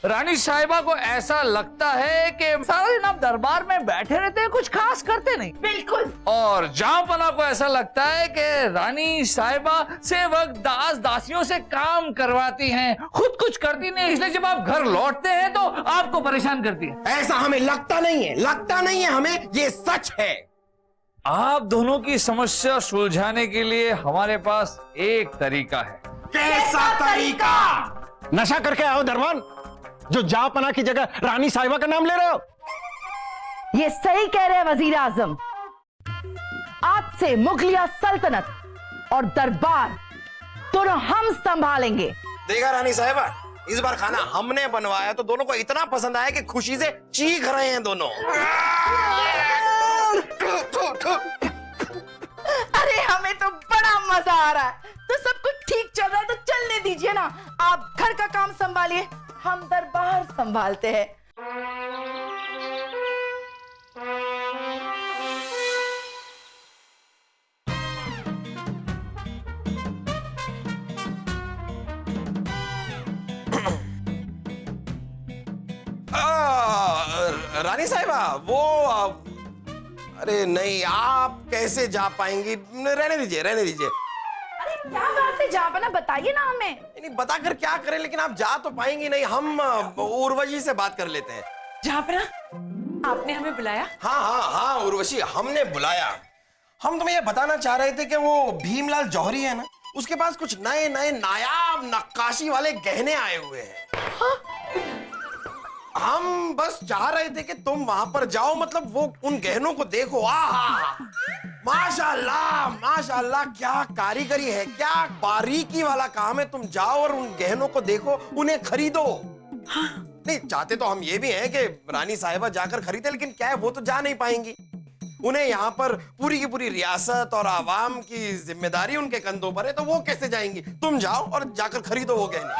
रानी साहिबा को ऐसा लगता है कि सारा दिन आप दरबार में बैठे रहते हैं, कुछ खास करते नहीं। बिल्कुल। और जहाँपना को ऐसा लगता है कि रानी साहिबा सेवक दास दासियों से काम करवाती हैं, खुद कुछ करती नहीं, इसलिए जब आप घर लौटते हैं तो आपको परेशान करती है। ऐसा हमें लगता नहीं है, लगता नहीं है हमें, ये सच है। आप दोनों की समस्या सुलझाने के लिए हमारे पास एक तरीका है। कैसा तरीका? नशा करके आओ दरबान, जो जहाँपना की जगह रानी साहिबा का नाम ले रहे हो। ये सही कह रहे हैं वजीर आजम। आज से मुगलिया सल्तनत और दरबार दोनों हम संभालेंगे। देखा रानी साहिबा, इस बार खाना हमने बनवाया तो दोनों को इतना पसंद आया कि खुशी से चीख रहे हैं दोनों। अरे हमें तो बड़ा मजा आ रहा है। तो सब कुछ ठीक चल रहा है तो चलने दीजिए ना। आप घर का काम संभालिए, हम दरबार संभालते हैं। रानी साहिबा वो अरे नहीं, आप कैसे जा पाएंगी? रहने दीजिए, रहने दीजिए। अरे क्या बात है जहाँपना, बताइए ना हमें। नहीं बताकर क्या करें, लेकिन आप जा तो पाएंगी नहीं। हम उर्वशी से बात कर लेते हैं। जहाँपना, आपने हमें बुलाया? हाँ हाँ हाँ उर्वशी, हमने बुलाया। हम तुम्हें ये बताना चाह रहे थे कि वो भीमलाल जौहरी है ना, उसके पास कुछ नए नए नायाब नक्काशी वाले गहने आए हुए हैं। हाँ? हम बस चाह रहे थे कि तुम वहां पर जाओ, मतलब वो उन गहनों को देखो। आहा, माशाल्लाह माशाल्लाह, क्या कारीगरी है, क्या बारीकी वाला काम है। तुम जाओ और उन गहनों को देखो, उन्हें खरीदो। हाँ। नहीं चाहते तो हम ये भी हैं कि रानी साहिबा जाकर खरीदे, लेकिन क्या है वो तो जा नहीं पाएंगी। उन्हें यहाँ पर पूरी की पूरी रियासत और आवाम की जिम्मेदारी उनके कंधों पर है, तो वो कैसे जाएंगी? तुम जाओ और जाकर खरीदो वो गहने।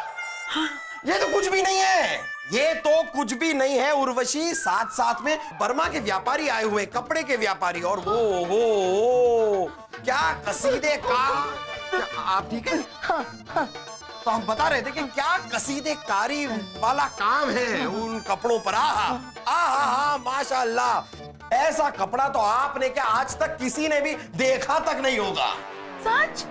हाँ। ये तो कुछ भी नहीं है, ये तो कुछ भी नहीं है उर्वशी। साथ साथ में बर्मा के व्यापारी आए हुए, कपड़े के व्यापारी। और वो क्या कसीदे का, आप ठीक है? तो हम बता रहे थे कि क्या कसीदे कारी वाला काम है उन कपड़ों पर। आहा माशाल्लाह, ऐसा कपड़ा तो आपने क्या आज तक किसी ने भी देखा तक नहीं होगा। सच?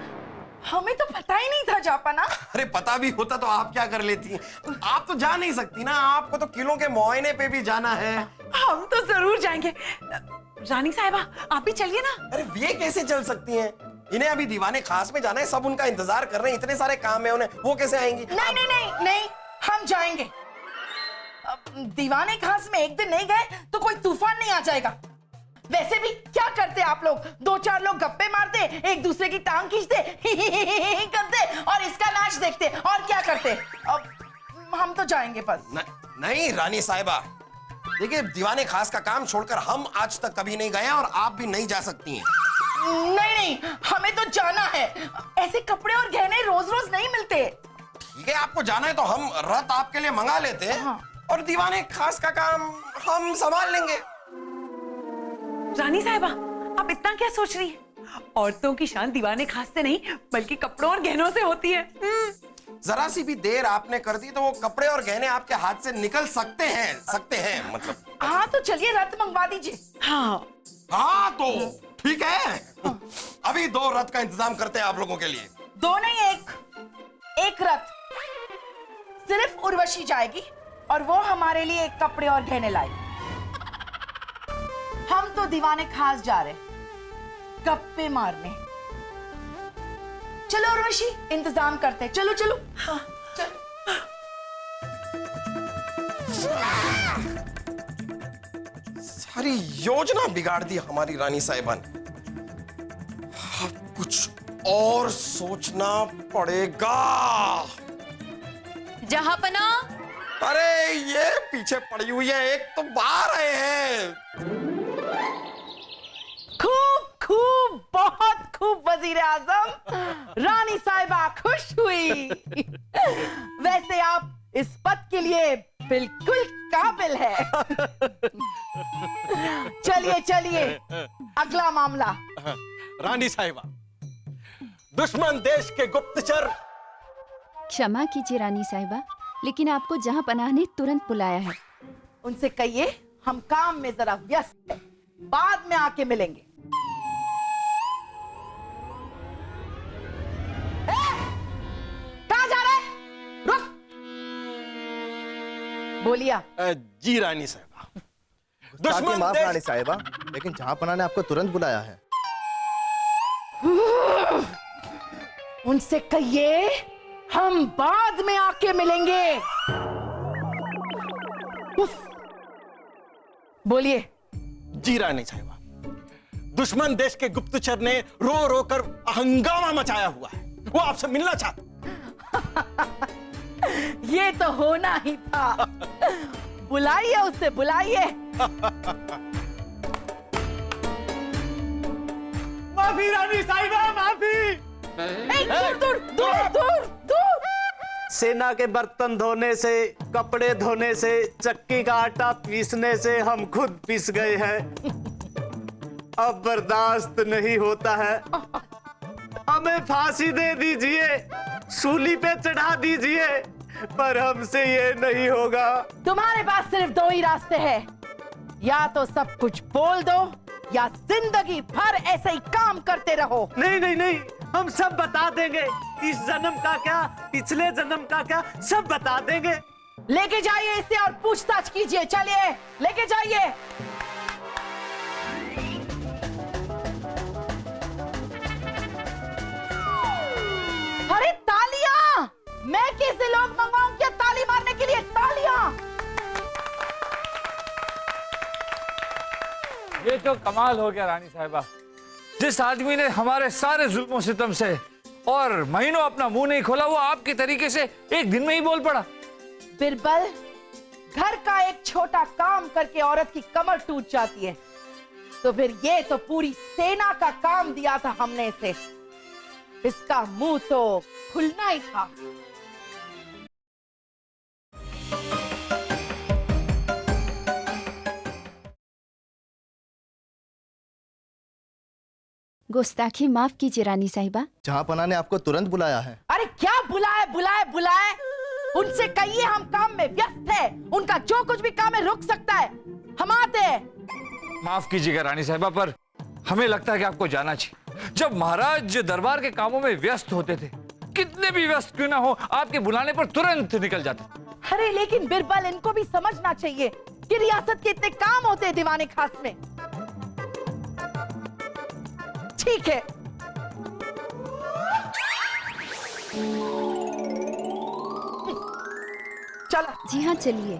हमें तो पता ही नहीं था जहाँपना। अरे पता भी होता तो आप क्या कर लेती? आप तो जा नहीं सकती ना, आपको तो किलों के मुआयने पे भी जाना है। हम तो जरूर जाएंगे। रानी साहिबा आप भी चलिए ना। अरे ये कैसे चल सकती हैं? इन्हें अभी दीवाने खास में जाना है, सब उनका इंतजार कर रहे हैं, इतने सारे काम है उन्हें, वो कैसे आएंगी? नहीं नहीं नहीं नहीं, हम जाएंगे। दीवाने खास में एक दिन नहीं गए तो कोई तूफान नहीं आ जाएगा। वैसे भी क्या करते आप लोग? दो चार लोग गप्पे मारते, एक दूसरे की टांग खींचते, करते और इसका नाच देखते, और क्या करते। अब हम तो जाएंगे बस। नहीं रानी साहिबा, देखिए दीवाने खास का काम छोड़कर हम आज तक कभी नहीं गए और आप भी नहीं जा सकती हैं। नहीं नहीं, हमें तो जाना है। ऐसे कपड़े और गहने रोज रोज नहीं मिलते। ठीक है, आपको जाना है तो हम रथ आपके लिए मंगा लेते हैं। हाँ। और दीवाने खास का काम हम संभाल लेंगे। रानी साहिबा आप इतना क्या सोच रही हैं? औरतों की शान दीवाने खास से नहीं बल्कि कपड़ों और गहनों से होती है। जरा सी भी देर आपने कर दी तो वो कपड़े और गहने आपके हाथ से निकल सकते हैं मतलब। हाँ तो चलिए रथ मंगवा दीजिए। हाँ हाँ तो ठीक है, अभी 2 रथ का इंतजाम करते हैं आप लोगों के लिए। 2 नहीं, एक रथ। सिर्फ उर्वशी जाएगी और वो हमारे लिए एक कपड़े और गहने लाएगी। हम तो दीवाने खास जा रहे, गप्पे मारने। चलो उर्वशी, इंतजाम करते। चलो चलो। हाँ चलो। सारी योजना बिगाड़ दी हमारी रानी साहिबा ने। कुछ और सोचना पड़ेगा। जहाँपना, अरे ये पीछे पड़ी हुई है, एक तो बाहर आए हैं। खूब खूब, बहुत खूब वजीर आजम। रानी साहिबा खुश हुई। वैसे आप इस पद के लिए बिल्कुल काबिल है। चलिए चलिए, अगला मामला। रानी साहिबा, दुश्मन देश के गुप्तचर। क्षमा कीजिए रानी साहिबा, लेकिन आपको जहां पनाह ने तुरंत बुलाया है। उनसे कहिए हम काम में जरा व्यस्त हैं, बाद में आके मिलेंगे। कहाँ जा रहे हैं? रुक। बोलिए आप। जी रानी साहिबा। दुश्मन माफ रानी साहिबा, लेकिन जहां पनाह ने आपको तुरंत बुलाया है। उनसे कहिए हम बाद में आके मिलेंगे। उफ। बोलिए। जी रानी साहिबा, दुश्मन देश के गुप्तचर ने रो रो कर हंगामा मचाया हुआ है, वो आपसे मिलना चाहता। ये तो होना ही था। बुलाइए उससे, बुलाइए। माफी रानी साहिबा, माफी। दूर दूर दूर दूर दूर। सेना के बर्तन धोने से, कपड़े धोने से, चक्की का आटा पीसने से हम खुद पिस गए हैं। अब बर्दाश्त नहीं होता है। हमें फांसी दे दीजिए, सूली पे चढ़ा दीजिए, पर हमसे ये नहीं होगा। तुम्हारे पास सिर्फ दो ही रास्ते हैं, या तो सब कुछ बोल दो या जिंदगी भर ऐसे ही काम करते रहो। नहीं नहीं नहीं, हम सब बता देंगे, इस जन्म का क्या, पिछले जन्म का क्या, सब बता देंगे। लेके जाइए इसे और पूछताछ कीजिए। चलिए लेके जाइए। अरे तालियां! मैं कैसे लोग मंगवाऊं क्या ताली मारने के लिए? तालियां! ये तो कमाल हो गया रानी साहिबा। जिस आदमी ने हमारे सारे जुल्मों सितम से और महीनों अपना मुंह नहीं खोला, वो आपके तरीके से एक दिन में ही बोल पड़ा। बिरबल, घर का एक छोटा काम करके औरत की कमर टूट जाती है, तो फिर ये तो पूरी सेना का काम दिया था हमने इसे। इसका मुंह तो खुलना ही था। गुस्ताखी माफ कीजिए रानी साहिबा। जहां पनाह ने आपको तुरंत बुलाया है। अरे क्या बुलाए बुलाए बुलाए? उनसे कहिए हम काम में व्यस्त है। उनका जो कुछ भी काम है रुक सकता है, हम आते हैं। माफ कीजिएगा रानी साहिबा, पर हमें लगता है कि आपको जाना चाहिए। जब महाराज दरबार के कामों में व्यस्त होते थे, कितने भी व्यस्त क्यों ना हो, आपके बुलाने पर तुरंत निकल जाते। अरे लेकिन बिरबल, इनको भी समझना चाहिए कि रियासत के इतने काम होते हैं दीवाने खास में। ठीक है, चलो। जी हाँ चलिए।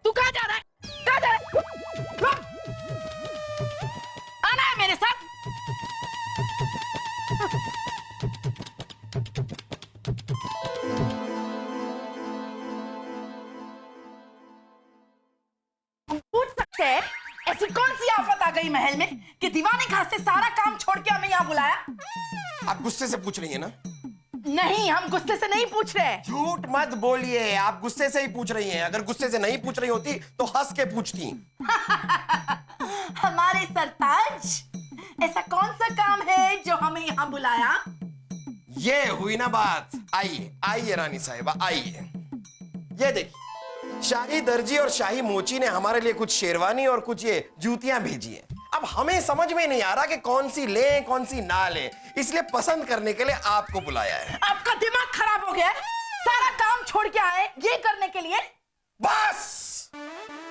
तू कहाँ जा रहा है? कहाँ जा रहा है? रुक! आना है मेरे साथ। पूछ सकते हैं ऐसी कौन सी आफत आ गई महल में कि दीवाने खास से सारा काम छोड़ के हमें यहाँ बुलाया? आप गुस्से से पूछ रही है ना? नहीं, हम गुस्से से नहीं पूछ रहे। झूठ मत बोलिए, आप गुस्से से ही पूछ रही हैं। अगर गुस्से से नहीं पूछ रही होती तो हंस के पूछती। हमारे सरताज, ऐसा कौन सा काम है जो हमें यहाँ बुलाया? ये हुई ना बात। आइए आइए रानी साहिबा, आइए। ये देखिए, शाही दर्जी और शाही मोची ने हमारे लिए कुछ शेरवानी और कुछ ये जूतियां भेजी हैं। अब हमें समझ में नहीं आ रहा कि कौन सी लें कौन सी ना लें, इसलिए पसंद करने के लिए आपको बुलाया है। आपका दिमाग खराब हो गया है? सारा काम छोड़ के आए ये करने के लिए? बस,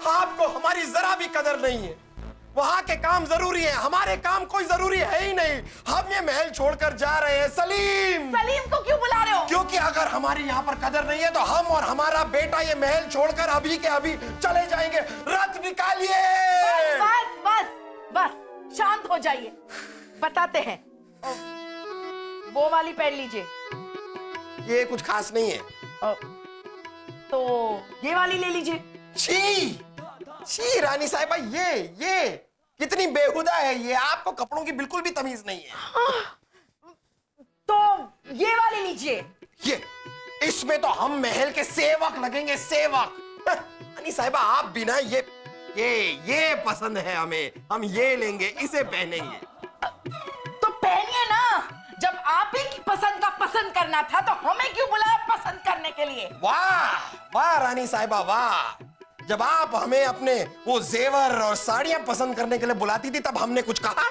आपको हमारी जरा भी कदर नहीं है। वहां के काम जरूरी है, हमारे काम कोई जरूरी है ही नहीं। हम ये महल छोड़कर जा रहे हैं। सलीम, सलीम को क्यों बुला रहे हो? क्योंकि अगर हमारी यहाँ पर कदर नहीं है तो हम और हमारा बेटा ये महल छोड़कर अभी के अभी चले जाएंगे। रथ निकालिए। बस बस बस, शांत हो जाइए, बताते हैं। वो वाली पहन लीजिए। ये कुछ खास नहीं है। तो ये वाली ले लीजिए। छी छी रानी साहिबा, ये कितनी बेहुदा है ये। आपको कपड़ों की बिल्कुल भी तमीज नहीं है। तो ये वाली लीजिए। ये इसमें तो हम महल के सेवक लगेंगे, सेवक। रानी साहिबा, आप बिना ये पसंद है हमें, हम ये लेंगे, इसे पहनेंगे। तो पहनिए ना, जब आप ही की पसंद का पसंद करना था तो हमें क्यों बुलाया पसंद करने के लिए? वाह वाह रानी साहिबा वाह, जब आप हमें अपने वो जेवर और साड़ियां पसंद करने के लिए बुलाती थी तब हमने कुछ कहा?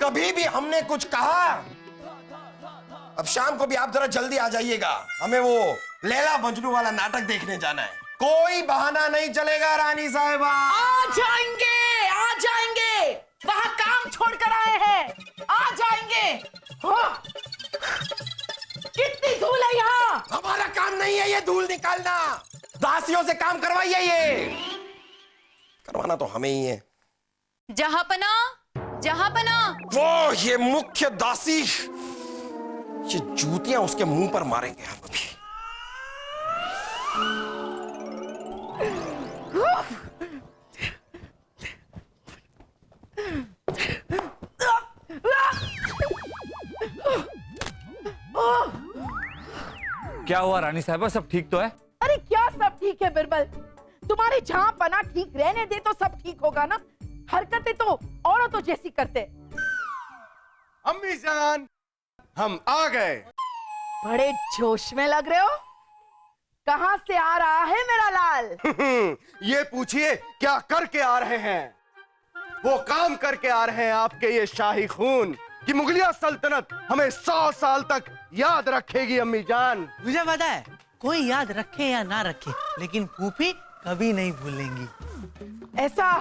कभी भी हमने कुछ कहा? अब शाम को भी आप जरा जल्दी आ जाइएगा, हमें वो लैला मजनू वाला नाटक देखने जाना है। कोई बहाना नहीं चलेगा रानी साहिबा। आ जाएंगे, वहां काम छोड़कर आए हैं, आ जाएंगे। हाँ। कितनी धूल है यहाँ? हमारा काम नहीं है ये धूल निकालना, दासियों से काम करवाइए, ये करवाना तो हमें ही है। जहापना, जहापना। वो ये मुख्य दासी, ये जूतियां उसके मुंह पर मारेंगे हम अभी। क्या हुआ रानी साहिबा, सब ठीक तो है? अरे क्या सब ठीक है बिरबल, तुम्हारी जहां पना ठीक रहने दे तो सब ठीक होगा ना। हरकतें तो औरतों जैसी करते। अम्मी जान, हम आ गए। बड़े जोश में लग रहे हो, कहां से आ रहा है मेरा लाल? ये पूछिए क्या करके आ रहे हैं? वो काम करके आ रहे हैं आपके ये शाही खून कि मुगलिया सल्तनत हमें 100 साल तक याद रखेगी अम्मी जान। मुझे पता है, कोई याद रखे या ना रखे, लेकिन फूफी कभी नहीं भूलेंगी। ऐसा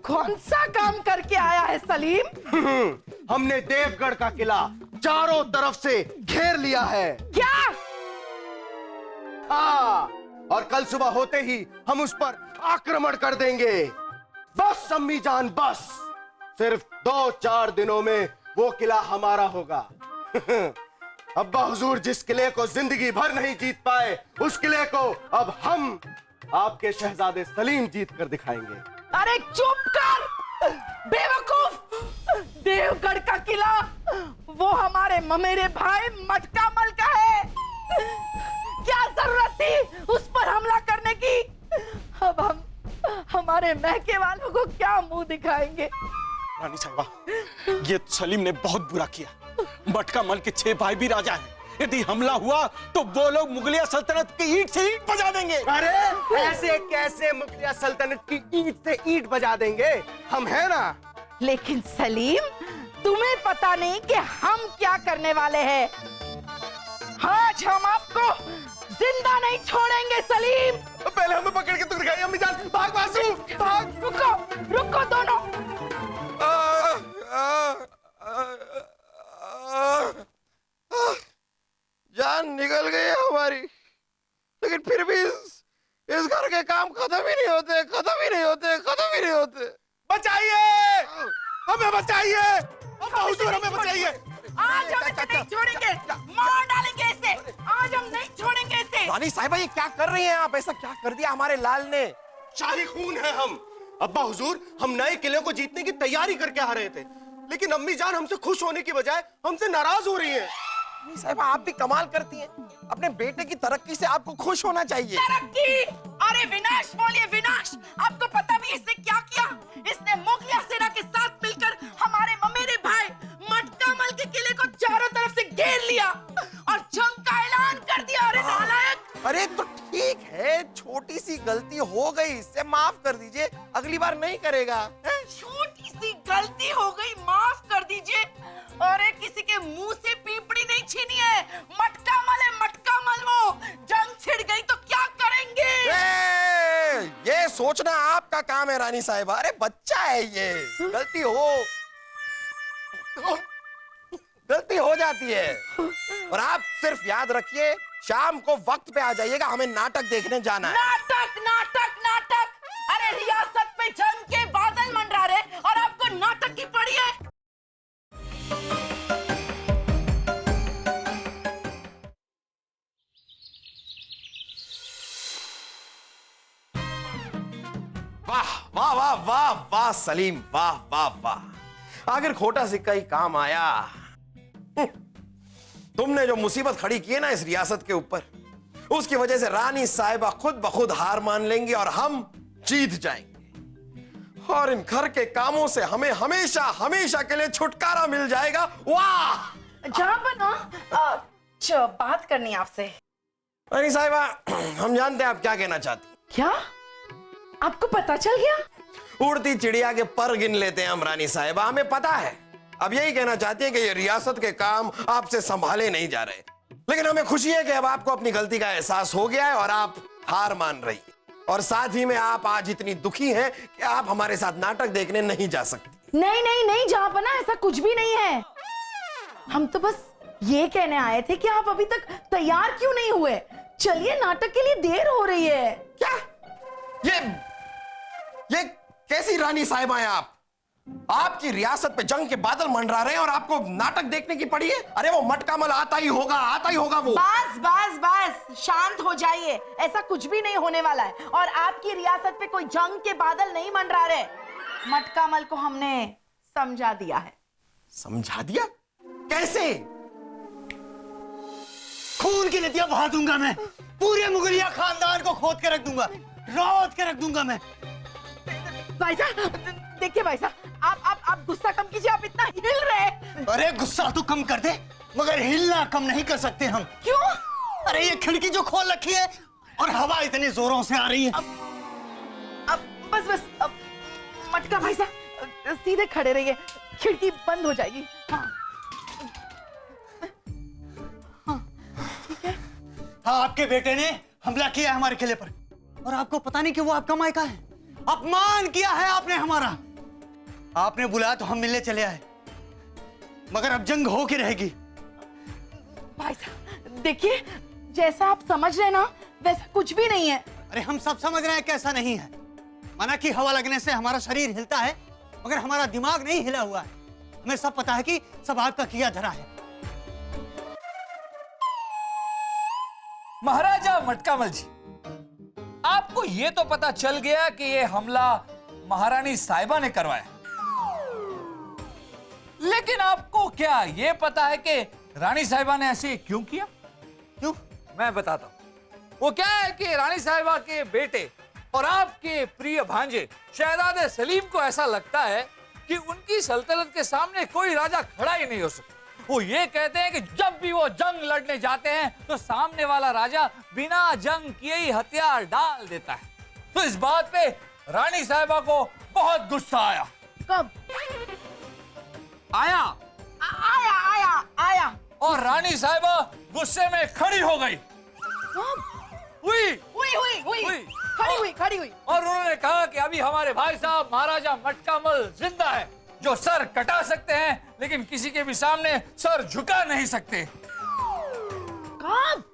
कौन सा काम करके आया है सलीम? हमने देवगढ़ का किला चारों तरफ से घेर लिया है। क्या? हाँ, और कल सुबह होते ही हम उस पर आक्रमण कर देंगे। बस अम्मी जान, बस सिर्फ 2-4 दिनों में वो किला हमारा होगा। अब्बा हुजूर जिस किले को जिंदगी भर नहीं जीत पाए, उस किले को अब हम आपके शहजादे सलीम जीत कर दिखाएंगे। अरे चुप कर बेवकूफ, देवगढ़ का किला वो हमारे ममेरे भाई मटका मल का है। क्या जरूरत थी उस पर हमला करने की? अब हम हमारे महके वालों को क्या मुंह दिखाएंगे? रानी साहिबा, ये सलीम ने बहुत बुरा किया। मटका मल के 6 भाई भी राजा हैं। यदि हमला हुआ तो वो लोग मुगलिया सल्तनत की ईंट से ईंट बजा देंगे। अरे ऐसे कैसे मुगलिया सल्तनत की ईंट से ईंट बजा देंगे? हम हैं ना। लेकिन सलीम, तुम्हें पता नहीं कि हम क्या करने वाले हैं। आज हम आपको जिंदा नहीं छोड़ेंगे सलीम। पहले हमें पकड़ के तो दिखाइए अम्मी जान। भाग बासु, भाग। रुको रुको दोनों। जान निकल गई है हमारी, लेकिन फिर भी इस घर के काम खत्म ही नहीं होते, खत्म ही नहीं होते, खत्म ही नहीं होते। बचाइए, हमें बचाइए, अब्बा हुजूर हमें बचाइए। आज हम इसे नहीं छोड़ेंगे, मार डालेंगे इसे। आज हम नहीं छोड़ेंगे इसे। रानी साहिबा ये क्या कर रही हैं आप? ऐसा क्या कर दिया हमारे लाल ने? शाही खून है हम। अब्बा हुजूर, हम नए किले को जीतने की तैयारी करके आ रहे थे, लेकिन अम्मी जान हमसे खुश होने की बजाय हमसे नाराज हो रही हैं। साहिबा आप भी कमाल करती हैं। अपने बेटे की तरक्की से आपको खुश होना चाहिए। तरक्की? अरे विनाश बोलिए विनाश। आपको पता भी इसने क्या किया? इसने मुगलिया सेना के साथ मिलकर हमारे ममेरे भाई मटका मल के किले को चारों तरफ से घेर लिया और जंग का ऐलान कर दिया। अरे नालायक! अरे तो ठीक है, छोटी सी गलती हो गई, इससे माफ कर दीजिए, अगली बार नहीं करेगा। छोटी सी गलती हो गई, माफ कर दीजिए। अरे किसी के मुंह से पीपड़ी नहीं छीनी है। मटका मल है, मटका मल। वो जंग छिड़ गई तो क्या करेंगे? ये सोचना आपका काम है रानी साहिबा। अरे बच्चा है ये, गलती हो जाती है। और आप सिर्फ याद रखिए, शाम को वक्त पे आ जाइएगा, हमें नाटक देखने जाना है। नाटक नाटक नाटक! अरे रियासत पे जंग के बादल मंडरा रहे और आपको नाटक की पड़ी है। वाह वाह वाह वाह वाह सलीम, वाह वाह वाह, आखिर खोटा सिक्का ही काम आया। तुमने जो मुसीबत खड़ी की है ना इस रियासत के ऊपर, उसकी वजह से रानी साहिबा खुद ब खुद हार मान लेंगी और हम जीत जाएंगे, और इन घर के कामों से हमें हमेशा हमेशा के लिए छुटकारा मिल जाएगा। वाह जहाँपना बात करनी है आपसे। रानी साहिबा, हम जानते हैं आप क्या कहना चाहती। क्या आपको पता चल गया? उड़ती चिड़िया के पर गिन लेते हैं हम रानी साहिबा, हमें पता है। अब यही कहना चाहती है कि ये रियासत के काम आपसे संभाले नहीं जा रहे, लेकिन हमें खुशी है कि अब आपको अपनी गलती का एहसास हो गया है और आप हार मान रही हैं। और साथ ही में आप आज इतनी दुखी हैं कि आप हमारे साथ नाटक देखने नहीं जा सकती। नहीं नहीं नहीं जहाँपना, ऐसा कुछ भी नहीं है। हम तो बस ये कहने आए थे कि आप अभी तक तैयार क्यों नहीं हुए। चलिए, नाटक के लिए देर हो रही है। क्या ये कैसी रानी साहिबा हैं आप? आपकी रियासत पे जंग के बादल मंडरा रहे हैं और आपको नाटक देखने की पड़ी है। अरे वो मटकामल आता ही होगा वो। बस बस बस, शांत हो जाइए। ऐसा कुछ भी नहीं होने वाला है और आपकी रियासत पे कोई जंग के बादल नहीं मंडरा रहे। मटकामल को हमने समझा दिया है। समझा दिया? कैसे? खून की नदियां बहा दूंगा मैं, पूरे मुगलिया खानदान को खोद के रख दूंगा, रौद के रख दूंगा मैं। भाई साहब देखिए, भाई साहब आप गुस्सा कम कीजिए, आप इतना हिल रहे हैं। अरे गुस्सा तो कम कर दे, मगर हिलना कम नहीं कर सकते हम। क्यों? अरे ये खिड़की जो खोल रखी है और हवा इतनी जोरों से आ रही है। अब बस अब मटका भाई साहब सीधे खड़े रहिए, खिड़की बंद हो जाएगी। हाँ ठीक है। हाँ, आपके बेटे ने हमला किया है हमारे किले पर और आपको पता नहीं कि वो आपका मायका है। अपमान किया है आपने हमारा। आपने बुलाया तो हम मिलने चले आए, मगर अब जंग हो के रहेगी। भाई साहब देखिए, जैसा आप समझ रहे हैं ना, वैसा कुछ भी नहीं है। अरे हम सब समझ रहे हैं कैसा नहीं है। माना कि हवा लगने से हमारा शरीर हिलता है, मगर हमारा दिमाग नहीं हिला हुआ है। हमें सब पता है कि सब आपका किया धरा है। महाराजा मटकामल जी, आपको ये तो पता चल गया कि ये हमला महारानी साहिबा ने करवाया, लेकिन आपको क्या ये पता है कि रानी साहिबा ने ऐसे क्यों किया? क्यों? मैं बताता हूं। वो क्या है कि रानी साहिबा के बेटे और आपके प्रिय भांजे शहजादे सलीम को ऐसा लगता है कि उनकी सल्तनत के सामने कोई राजा खड़ा ही नहीं हो सकता। वो ये कहते हैं कि जब भी वो जंग लड़ने जाते हैं तो सामने वाला राजा बिना जंग किए ही हथियार डाल देता है। तो इस बात पे रानी साहिबा को बहुत गुस्सा आया। कब आया? आया और रानी साहिबा गुस्से में खड़ी हो गई। खड़ी हुई और उन्होंने कहा कि अभी हमारे भाई साहब महाराजा मटकामल जिंदा है, जो सर कटा सकते हैं लेकिन किसी के भी सामने सर झुका नहीं सकते। कब?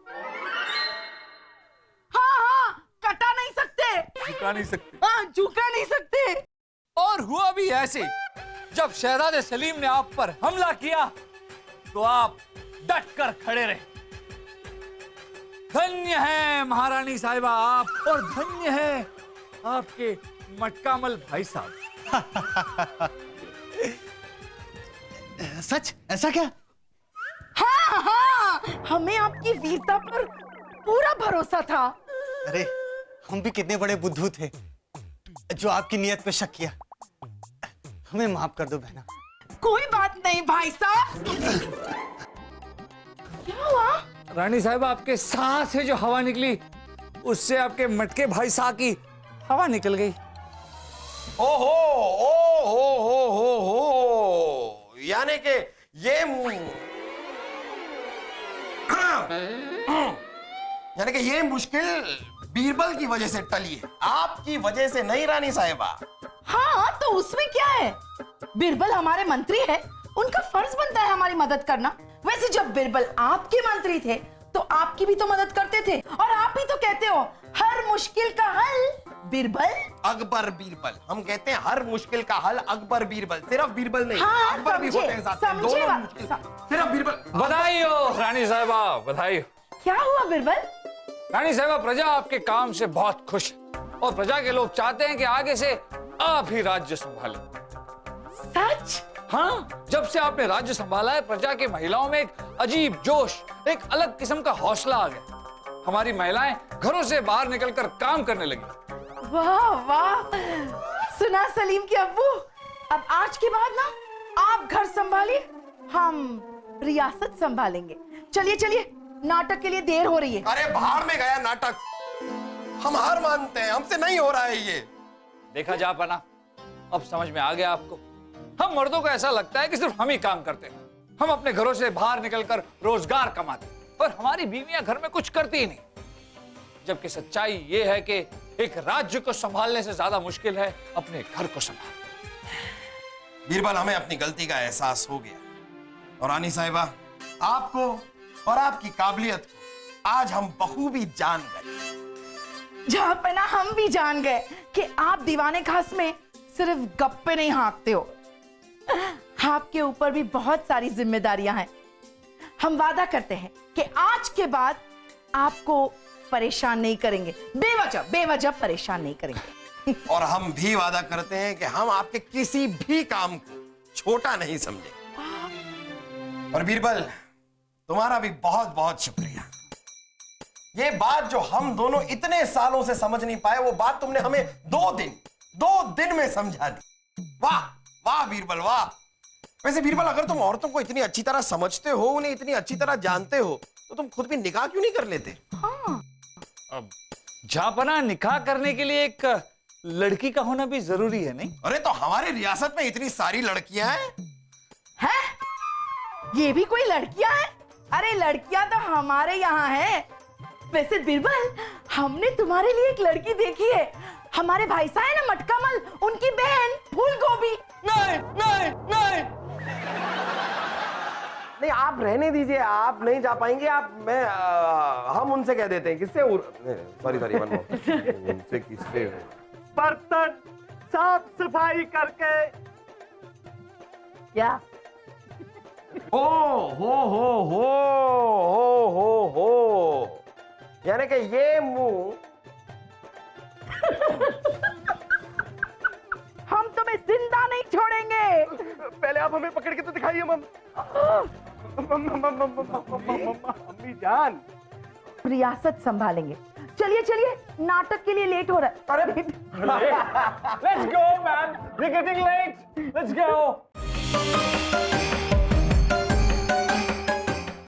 हाँ, कटा नहीं सकते, झुका नहीं सकते। हाँ, झुका नहीं सकते। और हुआ भी ऐसे, जब शहजादे सलीम ने आप पर हमला किया तो आप डट कर खड़े रहे। धन्य है महारानी साहिबा आप, और धन्य है आपके मटकामल भाई साहब। सच? ऐसा क्या? हाँ, हमें आपकी वीरता पर पूरा भरोसा था। अरे हम भी कितने बड़े बुद्धू थे जो आपकी नियत पे शक किया। हमें माफ कर दो बहना। कोई बात नहीं भाई साहब। क्या हुआ? रानी साहिबा, आपके सांस से जो हवा निकली उससे आपके मटके भाई साहब की हवा निकल गई। ओहो, यानी कि ये मुश्किल बीरबल की वजह से टली है, आपकी वजह से नहीं रानी साहिबा। हाँ, तो उसमें क्या है? बीरबल हमारे मंत्री है, उनका फर्ज बनता है हमारी मदद करना। वैसे जब बीरबल आपके मंत्री थे तो आपकी भी तो मदद करते थे, और आप ही तो कहते हो हर मुश्किल का हल बीरबल। अकबर बीरबल, हम कहते हैं हर मुश्किल का हल अकबर बीरबल, सिर्फ बीरबल नहीं। हाँ, अकबर भी होते हैं साथ में, दोनों मुश्किल, सिर्फ बीरबल। बधाई हो रानी साहिबा, बधाई हो। क्या हुआ बीरबल? रानी साहिबा, प्रजा आपके काम से बहुत खुश है और प्रजा के लोग चाहते हैं कि आगे से आप ही राज्य संभालें। सच? हाँ, जब से आपने राज्य संभाला है प्रजा की महिलाओं में एक अजीब जोश, एक अलग किस्म का हौसला आ गया। हमारी महिलाएं घरों से बाहर निकलकर काम करने लगी। वाह वाह, सुना सलीम की अब्बू, अब आज के बाद ना आप घर संभालिए, हम रियासत संभालेंगे। चलिए चलिए, नाटक के लिए देर हो रही है। अरे बाहर में गया नाटक, हम हार मानते हैं, हमसे नहीं हो रहा है ये। देखा जापना, अब समझ में आ गया आपको। हम मर्दों को ऐसा लगता है कि सिर्फ हम ही काम करते हैं, हम अपने घरों से बाहर निकलकर रोजगार कमाते हैं और हमारी बीवियां घर में कुछ करती ही नहीं। जबकि सच्चाई ये है कि एक राज्य को संभालने से ज्यादा मुश्किल है अपने घर को संभालना। बीरबल, हमें अपनी गलती का एहसास हो गया और रानी साहिबा, आपको और आपकी काबिलियत को आज हम बखूबी जान गए। जहापना, हम भी जान गए कि आप दीवाने खास में सिर्फ गप्पे नहीं हाँकते हो, आपके ऊपर भी बहुत सारी जिम्मेदारियां हैं। हम वादा करते हैं कि आज के बाद आपको परेशान नहीं करेंगे, बेवजह परेशान नहीं करेंगे। और हम भी वादा करते हैं कि हम आपके किसी भी काम को छोटा नहीं समझेंगे। और बीरबल, तुम्हारा भी बहुत बहुत शुक्रिया। ये बात जो हम दोनों इतने सालों से समझ नहीं पाए, वो बात तुमने हमें 2 दिन में समझा दी। वाह वाह बीरबल, वाह। वैसे बीरबल, अगर तुम औरतों को इतनी अच्छी तरह समझते हो, उन्हें इतनी अच्छी तरह जानते हो, तो तुम खुद भी निकाह क्यों नहीं कर लेते? हाँ। अब जापना, निकाह करने के लिए एक लड़की का होना भी जरूरी है, नहीं? अरे तो हमारे रियासत में इतनी सारी लड़कियां हैं। ये भी कोई लड़कियां हैं? अरे लड़कियां तो हमारे यहाँ हैं। वैसे बीरबल, हमने तुम्हारे लिए एक लड़की देखी है। हमारे भाई साहब है ना मटकामल, उनकी बहन फूलगोभी। नहीं नहीं नहीं, नहीं, आप रहने दीजिए, आप नहीं जा पाएंगे। हम उनसे कह देते हैं। किससे? सॉरी उनसे किससे? बर्तन साफ सफाई करके। क्या? हो यानी कि ये मुंह हम तुम्हें जिंदा नहीं छोड़ेंगे। पहले आप हमें पकड़ के तो दिखाइए मम्मी जान। रियासत संभालेंगे। चलिए चलिए, नाटक के लिए लेट हो रहा है। Let's go, man. We're getting late. Let's go.